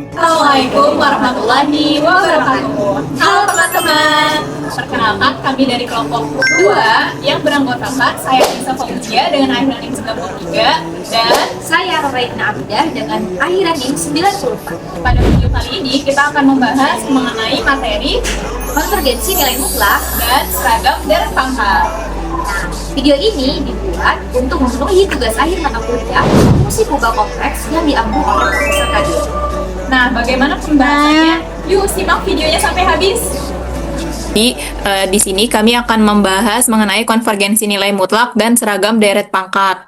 Assalamualaikum warahmatullahi wabarakatuh. Halo teman-teman, perkenalkan kami dari kelompok 2 yang beranggotakan saya Nisa Fauzia dengan akhiran NIM 93 dan Saya Roraina Abdah dengan akhiran NIM 94. pada video kali ini kita akan membahas mengenai materi Konvergensi nilai mutlak. dan seragam deret pangkat. Nah, video ini dibuat untuk memenuhi tugas akhir mata kuliah fungsi kubah kompleks yang diambil oleh Profesor Kadir. Nah, bagaimana pembahasannya? Yuk simak videonya sampai habis. Di sini kami akan membahas mengenai konvergensi nilai mutlak dan seragam deret pangkat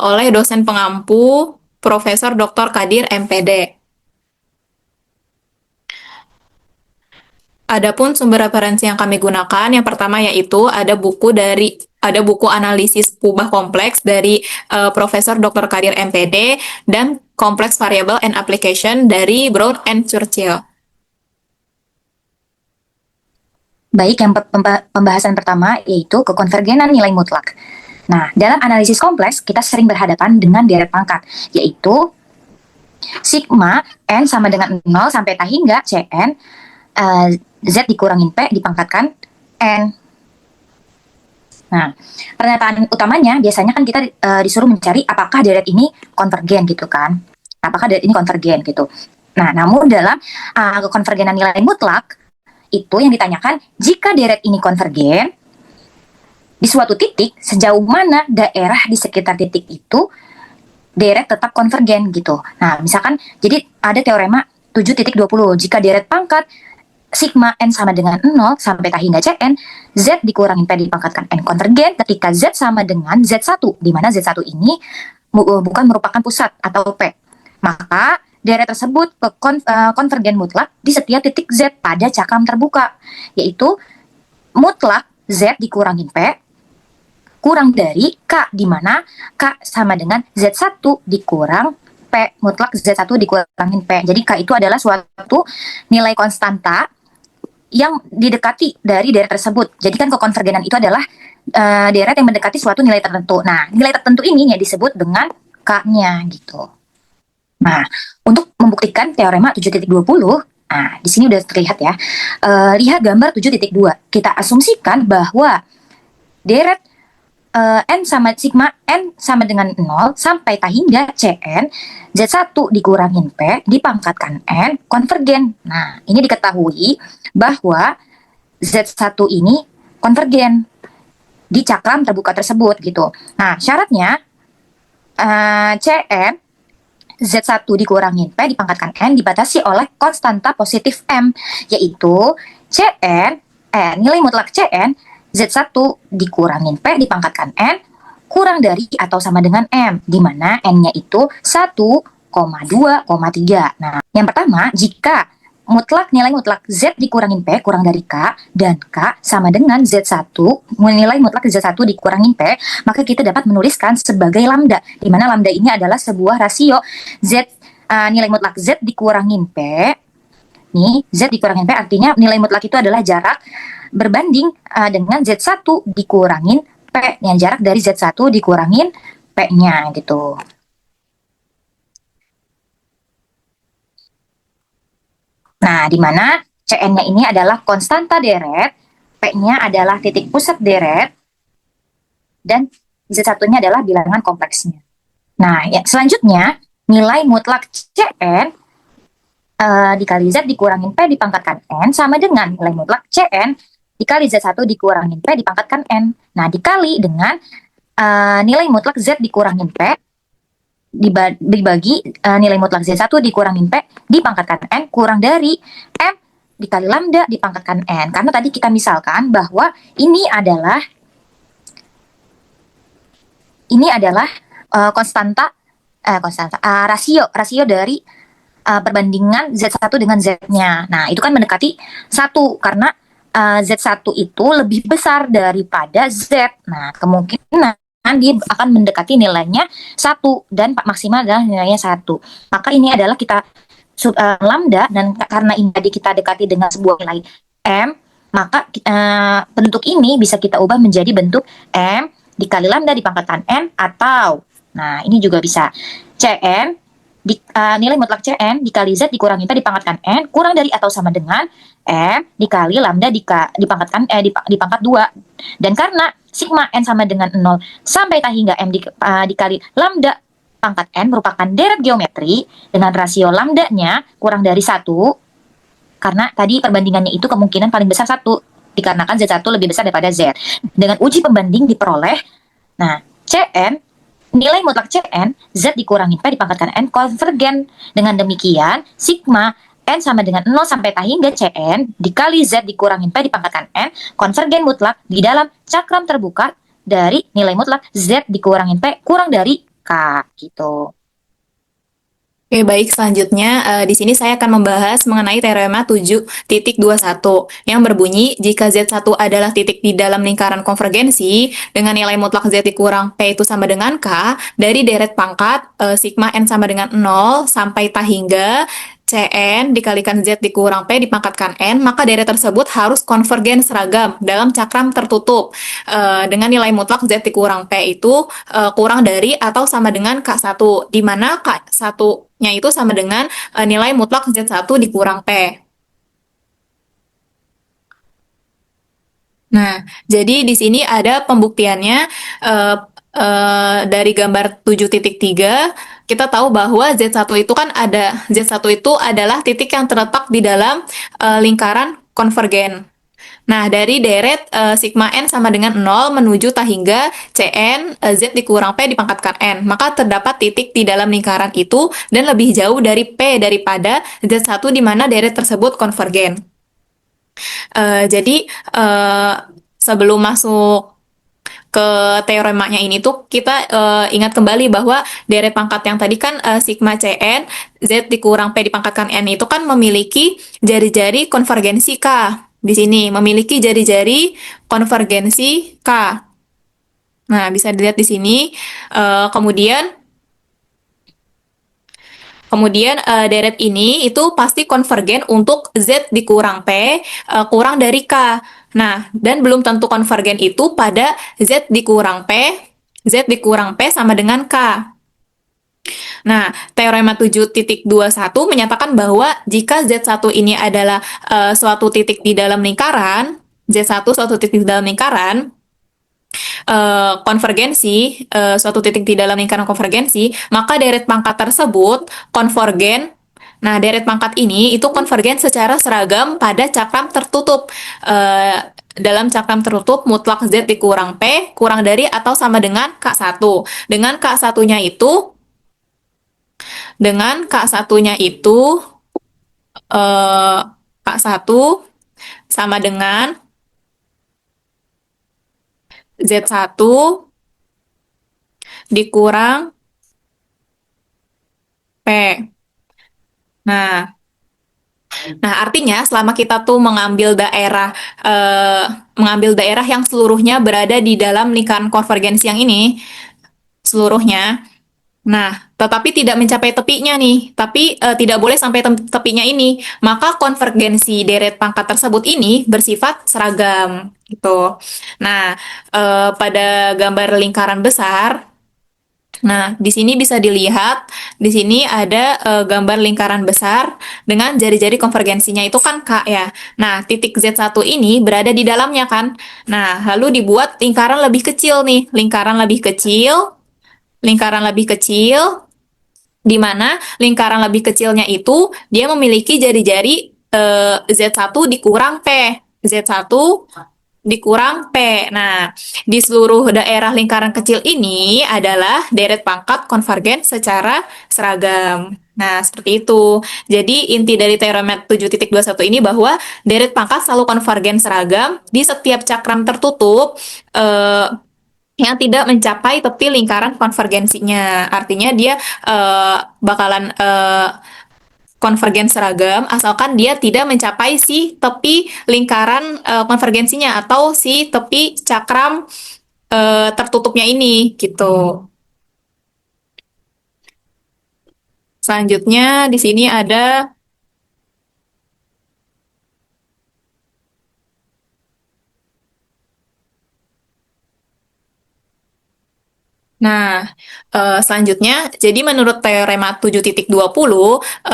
oleh dosen pengampu Profesor Dr. Kadir MPD. Adapun sumber referensi yang kami gunakan, yang pertama yaitu ada buku analisis kubah kompleks dari Profesor Dr. Kadir MPD dan Complex Variable and Application dari Brown and Churchill. Baik, yang pembahasan pertama yaitu kekonvergenan nilai mutlak. Nah, dalam analisis kompleks, kita sering berhadapan dengan deret pangkat, yaitu sigma N sama dengan 0 sampai T hingga Cn, Z dikurangin P dipangkatkan N. Nah, pernyataan utamanya biasanya kan kita disuruh mencari apakah deret ini konvergen gitu kan. Apakah deret ini konvergen gitu. Nah, namun dalam kekonvergenan nilai mutlak, itu yang ditanyakan jika deret ini konvergen, di suatu titik sejauh mana daerah di sekitar titik itu deret tetap konvergen gitu. Nah, misalkan jadi ada teorema 7.20, jika deret pangkat sigma N sama dengan 0 sampai T hingga Cn, Z dikurangin P dipangkatkan N konvergen ketika Z sama dengan Z1, di mana Z1 ini bukan merupakan pusat atau P. Maka deret tersebut konvergen mutlak di setiap titik Z pada cakram terbuka, yaitu mutlak Z dikurangin P kurang dari K, di mana K sama dengan Z1 dikurang P, mutlak Z1 dikurangin P. Jadi K itu adalah suatu nilai konstanta yang didekati dari deret tersebut. Jadi kan kekonvergenan itu adalah deret yang mendekati suatu nilai tertentu. Nah, nilai tertentu ini ya disebut dengan K-nya gitu. Nah, untuk membuktikan teorema 7.20, nah di sini udah terlihat ya. Lihat gambar 7.2. Kita asumsikan bahwa deret N sama sigma N sama dengan 0 sampai T hingga Cn, Z1 dikurangin P dipangkatkan N konvergen. Nah, ini diketahui bahwa Z1 ini konvergen di cakram terbuka tersebut gitu. Nah, syaratnya Cn Z1 dikurangin P dipangkatkan N dibatasi oleh konstanta positif M, yaitu Cn, nilai mutlak Cn Z1 dikurangin P dipangkatkan N kurang dari atau sama dengan M, di mana N-nya itu 1,2,3. Nah, yang pertama, jika nilai mutlak Z dikurangin P kurang dari K, dan K sama dengan Z1, nilai mutlak Z1 dikurangin P, maka kita dapat menuliskan sebagai lambda, di mana lambda ini adalah sebuah rasio Z, nilai mutlak Z dikurangin P. Nih, Z dikurangin P artinya nilai mutlak itu adalah jarak berbanding dengan Z1 dikurangin P, yang jarak dari Z1 dikurangin P-nya gitu. Nah, di mana Cn-nya ini adalah konstanta deret, P-nya adalah titik pusat deret, dan Z1-nya adalah bilangan kompleksnya. Nah, ya, selanjutnya nilai mutlak Cn dikali Z dikurangin P dipangkatkan N sama dengan nilai mutlak Cn dikali Z1 dikurangin P dipangkatkan N. Nah, dikali dengan nilai mutlak Z dikurangin P dibagi nilai mutlak Z1 dikurangin P dipangkatkan N kurang dari M dikali lambda dipangkatkan N. Karena tadi kita misalkan bahwa ini adalah rasio dari perbandingan Z1 dengan Z-nya. Nah, itu kan mendekati 1 karena Z1 itu lebih besar daripada Z. Nah, kemungkinan dia akan mendekati nilainya 1 dan maksimal adalah nilainya 1. Maka ini adalah kita lambda, dan karena ini tadi kita dekati dengan sebuah nilai M, maka bentuk ini bisa kita ubah menjadi bentuk M dikali lambda dipangkatkan N, atau nah ini juga bisa Cn nilai mutlak Cn dikali Z dikurangi P dipangkatkan N kurang dari atau sama dengan M dikali lambda dipangkat 2. Dan karena sigma N sama dengan 0 sampai tak hingga M dikali lambda pangkat N merupakan deret geometri dengan rasio lambdanya kurang dari 1, karena tadi perbandingannya itu kemungkinan paling besar 1, dikarenakan Z1 lebih besar daripada Z. Dengan uji pembanding diperoleh, nah, Cn, nilai mutlak Cn, Z dikurangi P dipangkatkan N konvergen. Dengan demikian, sigma N sama dengan 0 sampai tak hingga Cn dikali Z dikurangi P dipangkatkan N konvergen mutlak di dalam cakram terbuka dari nilai mutlak Z dikurangi P kurang dari K, gitu. Oke, baik. Selanjutnya, di sini saya akan membahas mengenai teorema 7.21 yang berbunyi jika Z1 adalah titik di dalam lingkaran konvergensi dengan nilai mutlak Z dikurang P itu sama dengan K dari deret pangkat sigma N sama dengan 0 sampai tak hingga Cn dikalikan Z dikurang P dipangkatkan N, maka deret tersebut harus konvergen seragam dalam cakram tertutup dengan nilai mutlak Z dikurang P itu kurang dari atau sama dengan K1, di mana K1-nya itu sama dengan nilai mutlak Z1 dikurang P. Nah, jadi di sini ada pembuktiannya dari gambar 7.3, kita tahu bahwa Z1 itu kan Z1 itu adalah titik yang terletak di dalam lingkaran konvergen. Nah, dari deret sigma N sama dengan 0 menuju tak hingga Cn Z dikurang P dipangkatkan N, maka terdapat titik di dalam lingkaran itu dan lebih jauh dari P daripada Z1 di mana deret tersebut konvergen. Jadi sebelum masuk ke teoremanya ini tuh kita ingat kembali bahwa deret pangkat yang tadi kan sigma Cn Z dikurang P dipangkatkan N itu kan memiliki jari-jari konvergensi K. Di sini memiliki jari-jari konvergensi K. Nah, bisa dilihat di sini. Kemudian deret ini itu pasti konvergen untuk Z dikurang P kurang dari K. Nah, dan belum tentu konvergen itu pada Z dikurang P sama dengan K. Nah, teorema 7.21 menyatakan bahwa jika Z1 ini adalah suatu titik di dalam lingkaran, Z1 suatu titik di dalam lingkaran, konvergensi, suatu titik di dalam lingkaran konvergensi, maka deret pangkat tersebut konvergen. Nah, deret pangkat ini itu konvergen secara seragam pada cakram tertutup. Dalam cakram tertutup mutlak Z dikurang P kurang dari atau sama dengan K1. Dengan K1-nya itu K1 sama dengan Z1 dikurang P. Nah, artinya selama kita tuh mengambil daerah yang seluruhnya berada di dalam lingkaran konvergensi yang ini, seluruhnya. Nah, tetapi tidak mencapai tepinya nih, tapi tidak boleh sampai tepinya ini. Maka konvergensi deret pangkat tersebut ini bersifat seragam, gitu. Nah, pada gambar lingkaran besar, nah, di sini bisa dilihat, di sini ada gambar lingkaran besar dengan jari-jari konvergensinya itu kan K ya. Nah, titik Z1 ini berada di dalamnya kan. Nah, lalu dibuat lingkaran lebih kecil nih, lingkaran lebih kecil, di mana lingkaran lebih kecilnya itu dia memiliki jari-jari Z1 dikurang P. Z1 dikurang P. Nah, di seluruh daerah lingkaran kecil ini adalah deret pangkat konvergen secara seragam. Nah, seperti itu. Jadi, inti dari teorema 7.21 ini bahwa deret pangkat selalu konvergen seragam di setiap cakram tertutup yang tidak mencapai tepi lingkaran konvergensinya. Artinya dia bakalan konvergen seragam asalkan dia tidak mencapai si tepi lingkaran konvergensinya atau si tepi cakram tertutupnya ini gitu. Selanjutnya di sini ada Nah, selanjutnya, jadi menurut teorema 7.20,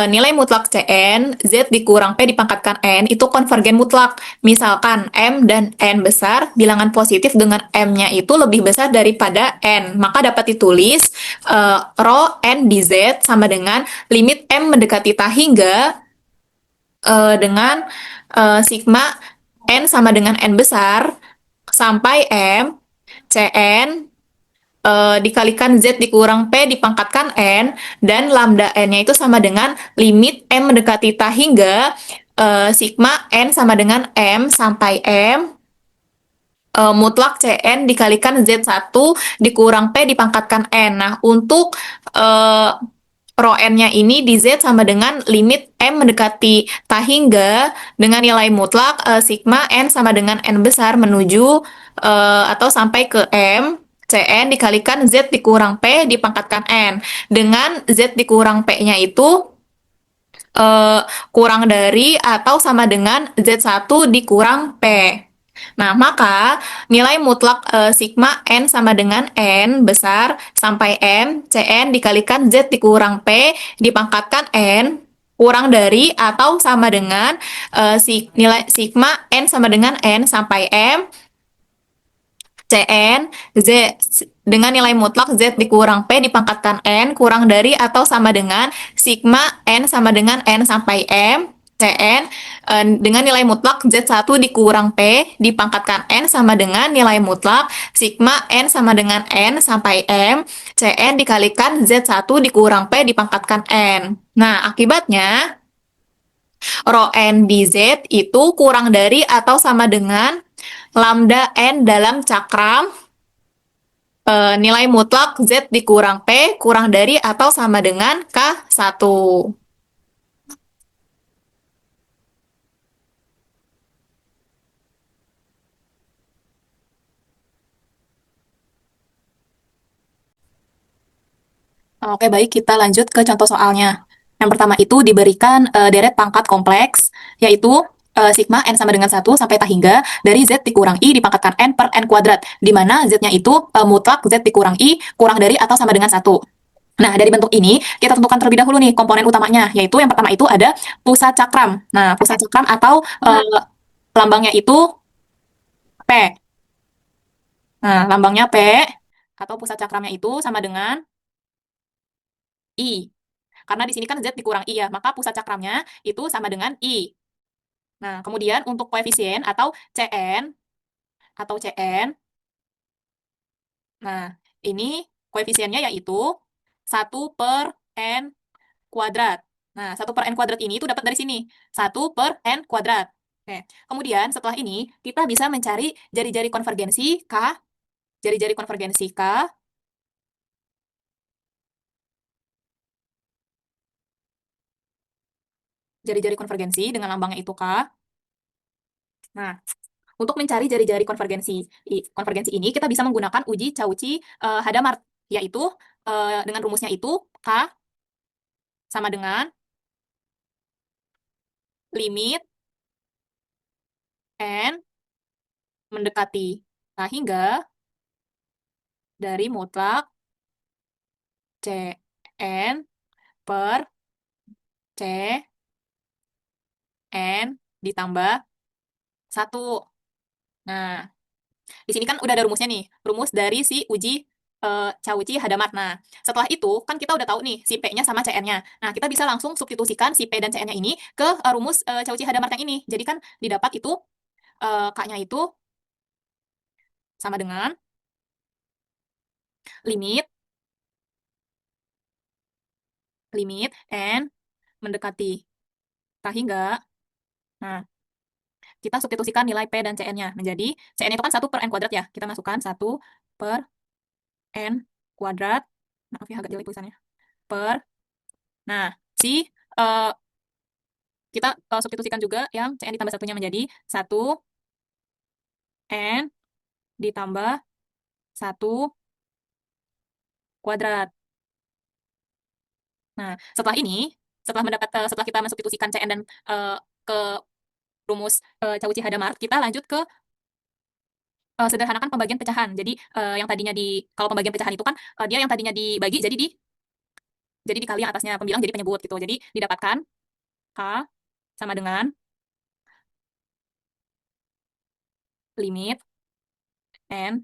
nilai mutlak Cn, Z dikurang P dipangkatkan N, itu konvergen mutlak. Misalkan M dan N besar, bilangan positif dengan M-nya itu lebih besar daripada N. Maka dapat ditulis, rho N di Z sama dengan limit M mendekati T hingga dengan sigma N sama dengan N besar, sampai M, Cn, dikalikan Z dikurang P dipangkatkan N, dan lambda N-nya itu sama dengan limit M mendekati T hingga sigma N sama dengan M sampai M mutlak Cn dikalikan Z1 dikurang P dipangkatkan N. Nah, untuk rho N-nya ini di Z sama dengan limit M mendekati T hingga dengan nilai mutlak sigma N sama dengan N besar menuju atau sampai ke M, Cn dikalikan Z dikurang P dipangkatkan N. Dengan Z dikurang P-nya itu kurang dari atau sama dengan Z1 dikurang P. Nah, maka nilai mutlak sigma N sama dengan N besar sampai M, Cn dikalikan Z dikurang P dipangkatkan N kurang dari atau sama dengan nilai sigma N sama dengan N sampai M, Cn Z dengan nilai mutlak Z dikurang P dipangkatkan N kurang dari atau sama dengan sigma N sama dengan N sampai M, Cn dengan nilai mutlak Z1 dikurang P dipangkatkan N sama dengan nilai mutlak sigma N sama dengan N sampai M, Cn dikalikan Z1 dikurang P dipangkatkan N. Nah, akibatnya rho N di Z itu kurang dari atau sama dengan lambda N dalam cakram nilai mutlak Z dikurang P kurang dari atau sama dengan K1. Oke, baik, kita lanjut ke contoh soalnya. Yang pertama itu diberikan deret pangkat kompleks, yaitu sigma N sama dengan 1 sampai hingga dari Z dikurang I dipangkatkan N per N kuadrat, di mana Z-nya itu mutlak Z dikurang I kurang dari atau sama dengan 1. Nah, dari bentuk ini, kita tentukan terlebih dahulu nih komponen utamanya, yaitu yang pertama itu ada pusat cakram. Nah, pusat cakram atau lambangnya itu P. Nah, lambangnya P, atau pusat cakramnya itu sama dengan I. Karena di sini kan Z dikurang I ya, maka pusat cakramnya itu sama dengan I. Nah, kemudian untuk koefisien atau Cn, nah, ini koefisiennya yaitu 1/N kuadrat. Nah, 1/N kuadrat ini itu dapat dari sini, 1/N kuadrat. Oke. Kemudian setelah ini, kita bisa mencari jari-jari konvergensi K, jari-jari konvergensi K, jari-jari konvergensi dengan lambangnya itu K. Nah, untuk mencari jari-jari konvergensi ini, kita bisa menggunakan uji Cauchy-Hadamard, yaitu dengan rumusnya itu K sama dengan limit N mendekati K hingga dari mutlak Cn per Cn ditambah 1. Nah, di sini kan udah ada rumusnya nih, rumus dari si uji Cauchy-Hadamard. Nah, setelah itu kan kita udah tahu nih si P-nya sama Cn-nya. Nah, kita bisa langsung substitusikan si P dan Cn-nya ini ke rumus Cauchy-Hadamard yang ini. Jadi kan didapat itu K-nya itu sama dengan limit N mendekati K hingga. Nah, kita substitusikan nilai P dan Cn-nya menjadi Cn itu kan 1/N kuadrat ya. Kita masukkan 1/N kuadrat. Maaf ya agak jelek tulisannya. Nah, kita substitusikan juga yang Cn ditambah 1-nya menjadi 1N ditambah 1 kuadrat. Nah, setelah ini, setelah kita mensubstitusikan Cn dan ke rumus Cauchy-Hadamard, kita lanjut ke sederhanakan pembagian pecahan. Jadi yang tadinya kalau pembagian pecahan itu kan dia yang tadinya dibagi jadi dikali yang atasnya pembilang jadi penyebut gitu. Jadi didapatkan K sama dengan limit N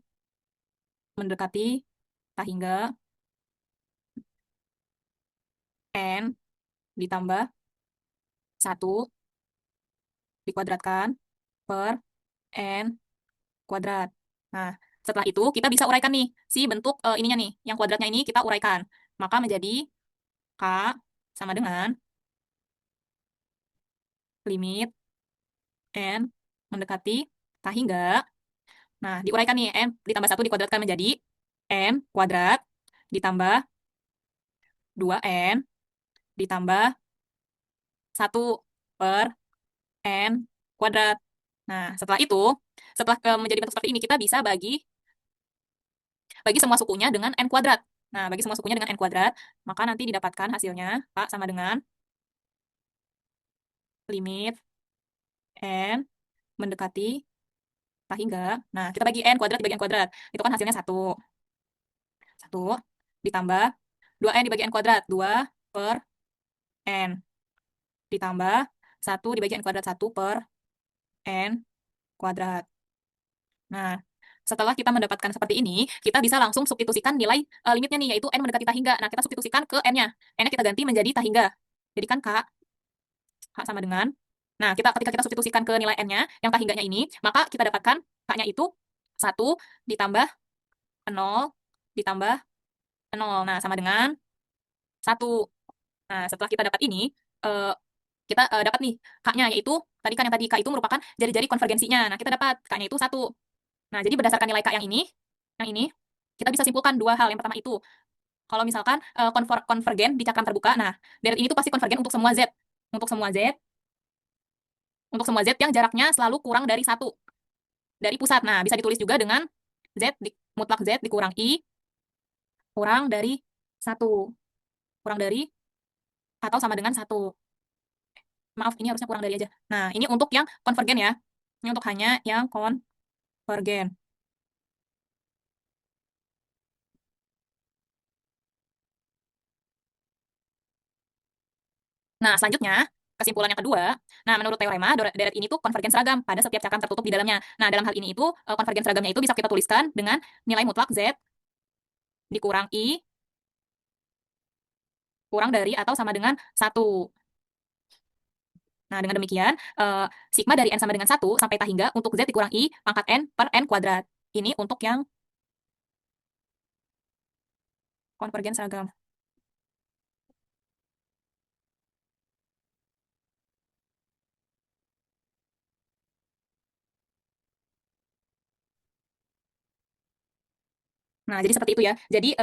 mendekati K hingga N ditambah 1 dikuadratkan per N kuadrat. Nah, setelah itu kita bisa uraikan nih si bentuk ininya nih, yang kuadratnya ini kita uraikan. Maka menjadi K sama dengan limit N mendekati K hingga, nah diuraikan nih, N ditambah 1 dikuadratkan menjadi N kuadrat ditambah 2N ditambah 1 per N kuadrat. Nah, setelah itu, setelah menjadi bentuk seperti ini, kita bisa bagi semua sukunya dengan N kuadrat. Nah, bagi semua sukunya dengan N kuadrat, maka nanti didapatkan hasilnya K sama dengan limit N mendekati K hingga. Nah, kita bagi N kuadrat dibagi N kuadrat. Itu kan hasilnya 1. 1 ditambah 2N dibagi N kuadrat. 2 per N. Ditambah 1 dibagi N kuadrat. 1 per N kuadrat. Nah, setelah kita mendapatkan seperti ini, kita bisa langsung substitusikan nilai limitnya nih, yaitu N mendekati K hingga. Nah, kita substitusikan ke N-nya. N-nya kita ganti menjadi K hingga. Jadi kan K sama dengan, nah ketika kita substitusikan ke nilai N-nya, yang K hingganya ini, maka kita dapatkan K-nya itu 1 ditambah 0 ditambah 0. Nah, sama dengan 1. Nah, setelah kita dapat ini, kita dapat nih K-nya, yaitu tadi kan yang tadi K itu merupakan jari-jari konvergensinya. Nah, kita dapat K-nya itu 1. Nah, jadi berdasarkan nilai K yang ini, kita bisa simpulkan dua hal. Yang pertama itu, kalau misalkan konvergen di cakram terbuka, nah, deret ini tuh pasti konvergen untuk semua Z. Untuk semua Z yang jaraknya selalu kurang dari 1 dari pusat. Nah, bisa ditulis juga dengan mutlak Z dikurang I kurang dari 1. Kurang dari atau sama dengan 1. Maaf, ini harusnya kurang dari aja. Nah, ini untuk yang konvergen ya. Ini untuk hanya yang konvergen. Nah, selanjutnya, kesimpulan yang kedua, nah menurut teorema, deret ini tuh konvergen seragam pada setiap cakram tertutup di dalamnya. Nah, dalam hal ini itu, konvergen seragamnya itu bisa kita tuliskan dengan nilai mutlak Z dikurang I kurang dari atau sama dengan 1. Nah, dengan demikian, sigma dari N sama dengan 1 sampai K hingga untuk Z dikurang I pangkat N per N kuadrat. Ini untuk yang konvergen seragam. Nah, jadi seperti itu ya. Jadi,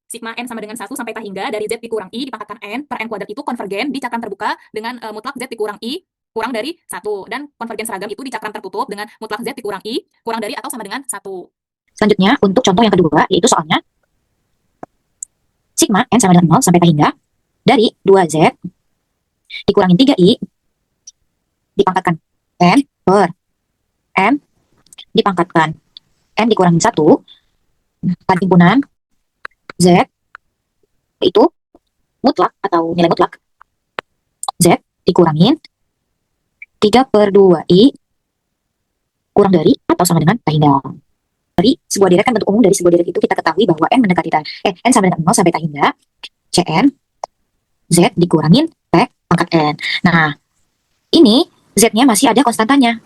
sigma N sama dengan 1 sampai K hingga dari Z dikurang I dipangkatkan N per N kuadrat itu konvergen di cakram terbuka dengan mutlak Z dikurang I kurang dari 1. Dan konvergen seragam itu di cakram tertutup dengan mutlak Z dikurang I kurang dari atau sama dengan 1. Selanjutnya, untuk contoh yang kedua, yaitu soalnya sigma N sama dengan 0 sampai K hingga dari 2Z dikurangi 3I dipangkatkan N per M dipangkatkan N dikurangi 1 himpunan Z itu mutlak atau nilai mutlak Z dikurangin 3 per 2I kurang dari atau sama dengan K hingga. Dari sebuah deret kan bentuk umum dari sebuah deret itu kita ketahui bahwa N mendekati N sama dengan 0 sampai K hingga Cn Z dikurangin P pangkat N. Nah, ini Z-nya masih ada konstantanya,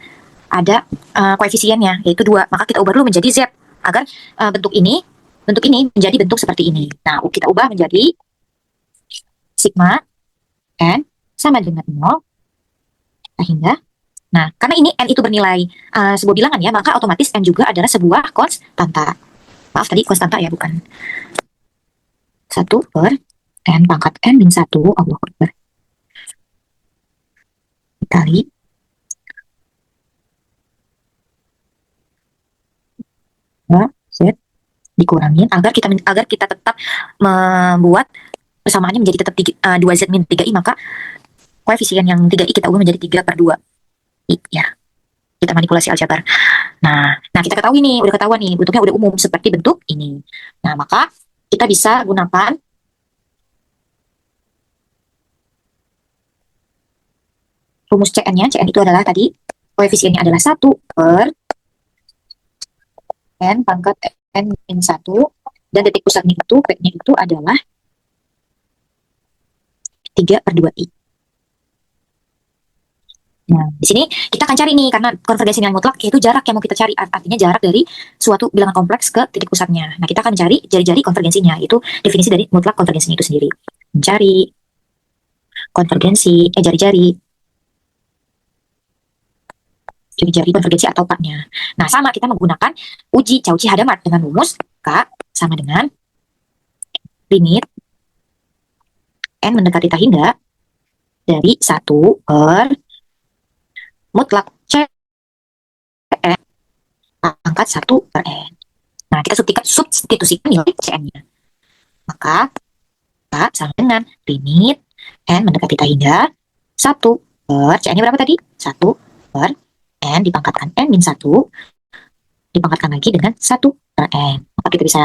ada koefisiennya yaitu 2. Maka kita ubah dulu menjadi Z agar bentuk ini menjadi bentuk seperti ini. Nah, kita ubah menjadi sigma N sama dengan 0 hingga. Nah, karena ini N itu bernilai sebuah bilangan ya, maka otomatis N juga adalah sebuah konstanta. Maaf, tadi konstanta ya, bukan. 1 per N pangkat N min 1, Allah Akbar. Kali Z dikurangin agar kita tetap membuat persamaannya menjadi tetap 2Z min 3I, maka koefisien yang 3I kita ubah menjadi 3 per 2 I, ya. Kita manipulasi aljabar. Nah kita ketahui nih, udah ketahuan nih, bentuknya udah umum seperti bentuk ini. Nah, maka kita bisa gunakan rumus CN-nya. CN itu adalah tadi, koefisiennya adalah 1 per N pangkat N min 1, dan titik pusatnya itu, P-nya itu adalah 3 per 2I. Nah, di sini kita akan cari nih, karena konvergensi nilai mutlak itu jarak yang mau kita cari, artinya jarak dari suatu bilangan kompleks ke titik pusatnya. Nah, kita akan cari jari-jari konvergensinya, itu definisi dari mutlak konvergensinya itu sendiri. Mencari konvergensi, jari-jari konvergensi atau K-nya. Nah, sama kita menggunakan uji Cauchy-Hadamard dengan rumus K sama dengan limit N mendekati tak hingga dari 1 per mutlak C pangkat 1 per N. Nah, kita substitusikan nilai CN-nya. Maka K sama dengan limit N mendekati tak hingga 1 per CN-nya berapa tadi? 1 per N dipangkatkan N min 1 dipangkatkan lagi dengan 1 per N. Maka kita bisa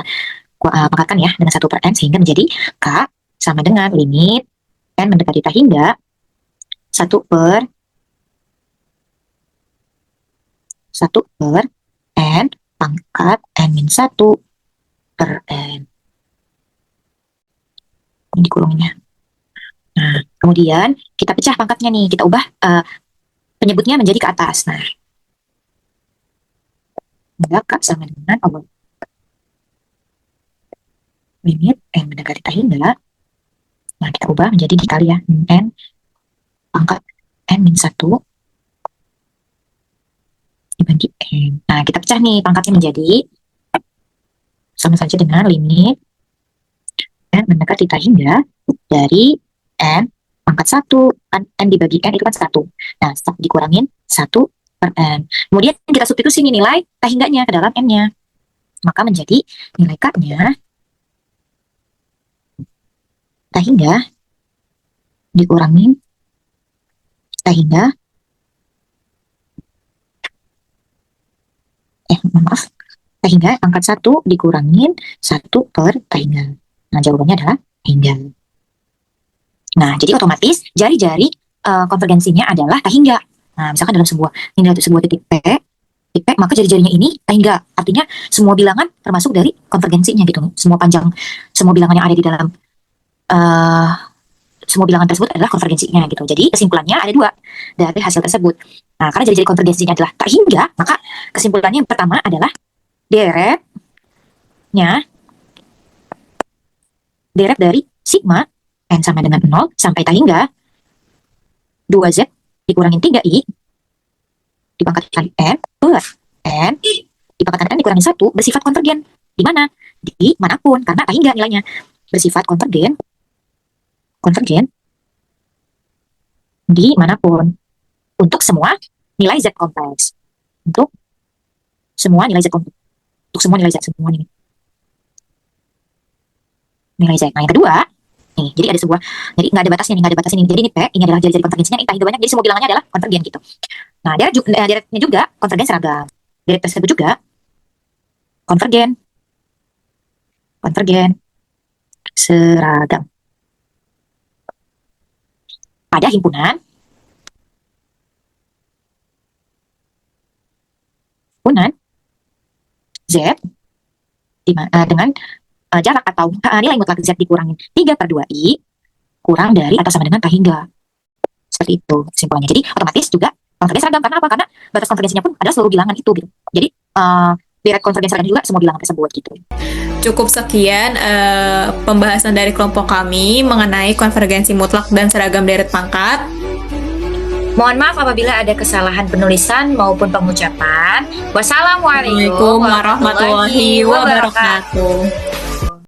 pangkatkan ya dengan 1 per N, sehingga menjadi K sama dengan limit N mendekati tak hingga 1 per N pangkat N min 1 per N. Ini dikurungnya. Nah, kemudian kita pecah pangkatnya nih, kita ubah penyebutnya menjadi ke atas. Nah, K sama dengan limit N mendekati tak hingga. Nah, kita ubah menjadi dikali ya, N pangkat N min 1 dibagi N. Nah, kita pecah nih pangkatnya menjadi sama saja dengan limit N mendekati tak hingga dari N pangkat 1, N dibagi N itu kan 1. Nah, dikurangin 1 per N. Kemudian kita substitusi nih nilai tak hingganya ke dalam N-nya. Maka menjadi nilai K-nya tak hingga dikurangin tak hingga maaf, tak hingga pangkat 1 dikurangin 1 per tak hingga. Nah, jawabannya adalah hingga. Nah, jadi otomatis jari-jari konvergensinya adalah tak hingga. Nah, misalkan dalam sebuah titik P, maka jari-jarinya ini tak hingga. Artinya semua bilangan termasuk dari konvergensinya gitu. Semua bilangan yang ada di dalam semua bilangan tersebut adalah konvergensinya gitu. Jadi kesimpulannya ada 2 dari hasil tersebut. Nah, karena jari-jari konvergensinya adalah tak hingga, maka kesimpulannya yang pertama adalah deret dari sigma N sama dengan 0 sampai tak hingga 2Z dikurangin 3I dipangkatkan N per N dipangkatkan N dikurangin 1 bersifat konvergen. Di mana? Di manapun, karena tak hingga nilainya. Bersifat konvergen di manapun untuk semua nilai Z kompleks. Untuk semua nilai Z kompleks. Untuk semua nilai Z, semua ini. Nilai Z. Nah, yang kedua, nih, jadi ada sebuah, jadi nggak ada batasnya nih, nggak ada batasnya nih. Jadi ini P, ini adalah jari-jari konvergensinya, ini tak hingga banyak, jadi semua bilangannya adalah konvergen gitu. Nah, deretnya juga konvergen seragam. Deret tersebut juga konvergen seragam pada himpunan Z dengan jarak atau nilai mutlak Z dikurangin 3 per 2I kurang dari atau sama dengan tak hingga. Seperti itu kesimpulannya. Jadi otomatis juga konvergen seragam. Karena apa? Karena batas konvergensinya pun adalah seluruh bilangan itu gitu. Jadi deret konvergen seragam juga semua bilangan tersebut gitu. Cukup sekian pembahasan dari kelompok kami mengenai konvergensi mutlak dan seragam deret pangkat. Mohon maaf apabila ada kesalahan penulisan maupun pengucapan. Wassalamualaikum Assalamualaikum warahmatullahi wabarakatuh.